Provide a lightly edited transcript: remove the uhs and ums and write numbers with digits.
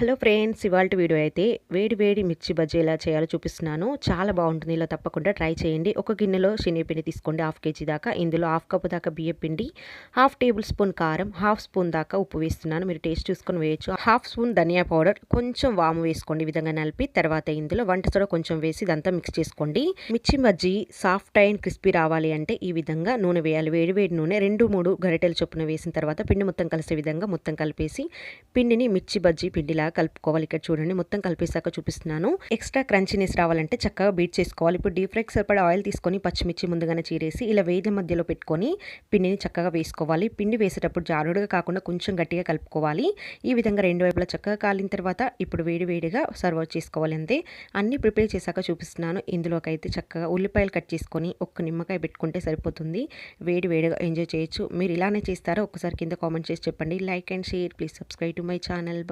Hello friends, ఇవాల్టి video అయితే వేడి వేడి మిర్చి బజ్జీ ఎలా చేయాలో చూపిస్తున్నాను. చాలా బాగుంటుంది. ఇలా తప్పకుండా ట్రై చేయండి. ఒక గిన్నెలో శనగపిండి తీసుకోండి, 1/2 కేజీ దాకా. ఇందులో 1/2 కప్పు దాకా బియ్యం పిండి, 1/2 టేబుల్ స్పూన్ కారం, 1/2 స్పూన్ దాకా ఉప్పు వేస్తున్నాను. మీరు టేస్ట్ చూసుకొని వేయచ్చు. 1/2 స్పూన్ ధనియా పౌడర్, కొంచెం వాము వేసుకోండి. ఈ విధంగా నలిపి తర్వాత ఇందులో వంట సోడా కొంచెం వేసి ఇదంతా మిక్స్ చేసుకోండి. మిర్చి బజ్జీ సాఫ్ట్ అండ్ క్రిస్పీ రావాలి అంటే ఈ విధంగా నూనె వేయాలి. వేడి వేడి నూనె 2-3 గరిటెల చొప్పున వేసిన తర్వాత పిండి మొత్తం కలిసే విధంగా మొత్తం కలిపేసి పిండిని మిర్చి బజ్జీ పిండిలా కలుపుకోవాలి. ఇక్కడ చూడండి, మొత్తం కలిపేసాక చూపిస్తున్నాను. ఎక్స్ట్రా క్రంచీనెస్ రావాలంటే చక్కగా బీట్ చేసుకోవాలి. ఇప్పుడు డీప్ ఫ్రైకి సరిపడా ఆయిల్ తీసుకొని పచ్చిమిర్చి ముందుగానే చీరేసి ఇలా వేళ్ళ మధ్యలో పెట్టుకొని పిండిని చక్కగా వేసుకోవాలి. పిండి వేసేటప్పుడు జారుడుగా కాకుండా కొంచెం గట్టిగా కలుపుకోవాలి. ఈ విధంగా రెండు వైపులా చక్కగా కాలిన తర్వాత ఇప్పుడు వేడివేడిగా సర్వ్ చేసుకోవాలి. అంతే, అన్ని ప్రిపేర్ చేశాక చూపిస్తున్నాను. ఇందులోకైతే చక్కగా ఉల్లిపాయలు కట్ చేసుకొని ఒక్క నిమ్మకాయ పెట్టుకుంటే సరిపోతుంది. వేడివేడిగా ఎంజాయ్ చేయొచ్చు. మీరు ఇలానే చేస్తారో ఒక్కసారి కింద కామెంట్ చేసి చెప్పండి. Like and share, please subscribe to my channel.